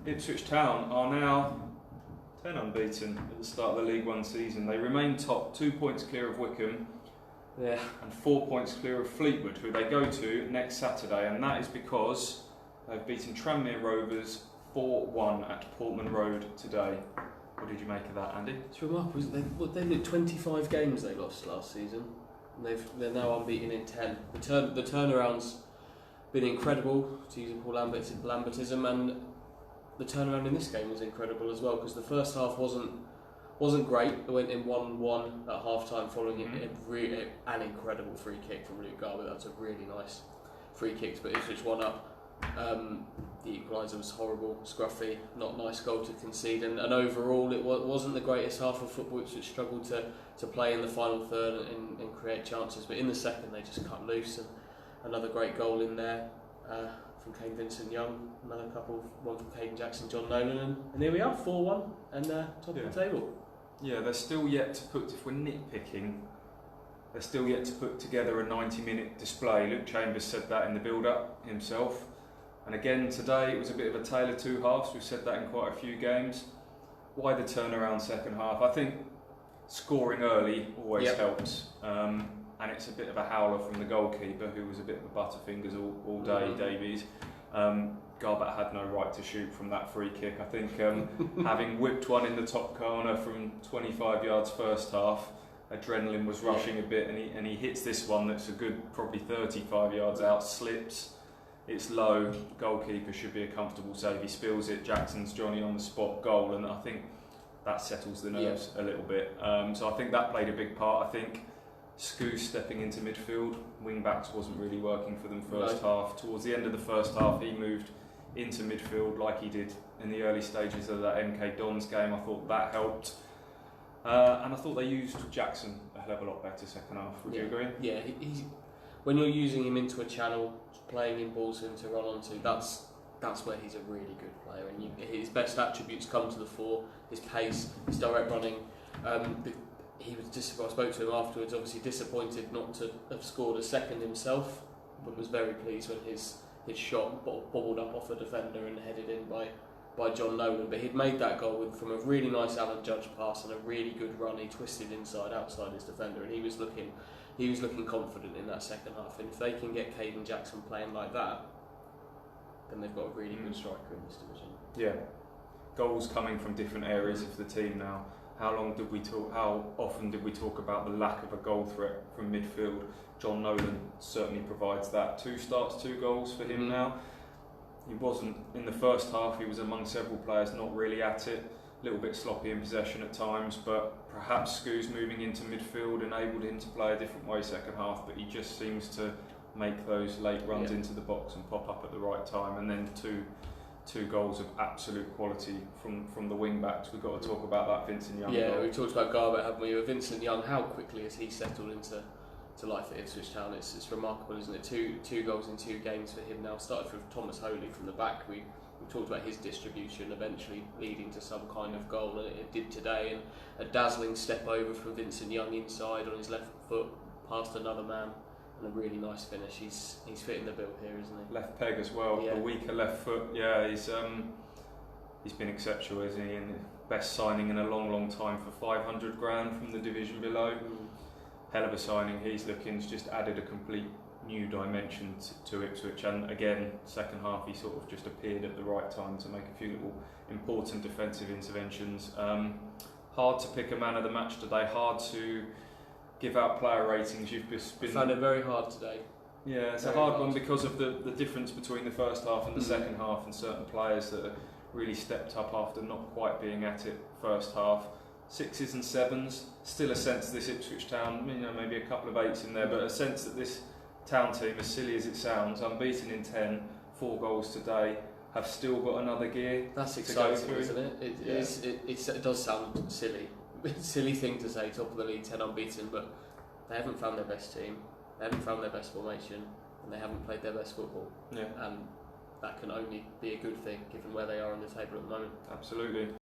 Ipswich Town are now 10 unbeaten at the start of the League One season. They remain top, 2 points clear of Wycombe, and 4 points clear of Fleetwood, who they go to next Saturday, and that is because they've beaten Tranmere Rovers 4-1 at Portman Road today. What did you make of that, Andy? It's remarkable, isn't it? They did 25 games they lost last season, and they're now unbeaten in 10. The turnaround's been incredible, to use a Paul Lambertism, and the turnaround in this game was incredible as well, because the first half wasn't great. They went in 1-1 at half-time following an incredible free kick from Luke Garbutt. That's a really nice free kick, but Ipswich 1-up. The equaliser was horrible, scruffy, not a nice goal to concede, and overall it wasn't the greatest half of football. Ipswich struggled to play in the final third and create chances, but in the second they just cut loose, and another great goal in there from Kane Vincent-Young, another couple, one from Caden Jackson, John Nolan, and here we are, 4-1 and top of the table. Yeah, they're still yet to put, if we're nitpicking, they're still yet to put together a 90-minute display. Luke Chambers said that in the build-up himself. And again today it was a bit of a tale of two halves. We've said that in quite a few games. Why the turnaround second half? I think scoring early always helps. And it's a bit of a howler from the goalkeeper, who was a bit of a butterfingers all day, Davies. Garbutt had no right to shoot from that free kick. I think having whipped one in the top corner from 25 yards first half, adrenaline was rushing a bit, and he hits this one that's a good probably 35 yards out, slips, it's low, goalkeeper should be a comfortable save, he spills it, Jackson's Johnny on the spot, goal, and I think that settles the nerves a little bit. So I think that played a big part. I think Scouse stepping into midfield, wing backs wasn't really working for them first half. Towards the end of the first half he moved into midfield like he did in the early stages of that MK Dons game. I thought that helped, and I thought they used Jackson a hell of a lot better second half. Would you agree? Yeah, he's, when you're using him into a channel, playing in balls for him to run onto, that's where he's a really good player, and his best attributes come to the fore: his pace, his direct running. He was I spoke to him afterwards, obviously disappointed not to have scored a second himself, but was very pleased when his shot bobbled up off a defender and headed in by John Nolan. But he'd made that goal from a really nice Alan Judge pass and a really good run. He twisted inside outside his defender, and he was looking confident in that second half. And if they can get Caden Jackson playing like that, then they've got a really good striker in this division. Yeah, goals coming from different areas of the team now. How often did we talk about the lack of a goal threat from midfield? John Nolan certainly provides that. 2 starts, 2 goals for him now. He wasn't in the first half. He was among several players not really at it. A little bit sloppy in possession at times, but perhaps Scouse moving into midfield enabled him to play a different way second half. But he just seems to make those late runs into the box and pop up at the right time. And then two goals of absolute quality from the wing backs. We've got to talk about that Vincent Young goal. We talked about Garbutt, haven't we? With Vincent Young, how quickly has he settled into life at Ipswich Town? It's remarkable, isn't it? Two goals in 2 games for him now. Started with Thomas Holy from the back. We talked about his distribution eventually leading to some kind of goal, and it did today. And a dazzling step over from Vincent Young inside on his left foot past another man. And a really nice finish. He's fitting the bill here, isn't he? Left peg as well. A weaker left foot. Yeah, he's been exceptional, isn't he? And best signing in a long time for 500 grand from the division below. Hell of a signing. He's just added a complete new dimension to Ipswich. And again, second half he sort of just appeared at the right time to make a few little important defensive interventions. Hard to pick a man of the match today. Hard to give out player ratings. I found it very hard today. Yeah, it's a hard one because of the difference between the first half and the second half, and certain players that really stepped up after not quite being at it first half. 6s and 7s, still a sense of this Ipswich Town, maybe a couple of 8s in there, but a sense that this Town team, as silly as it sounds, unbeaten in 10, 4 goals today, have still got another gear. That's exciting, isn't it? It does sound silly. Silly thing to say, top of the league, 10 unbeaten, but they haven't found their best team, they haven't found their best formation, and they haven't played their best football. And that can only be a good thing given where they are on the table at the moment. Absolutely.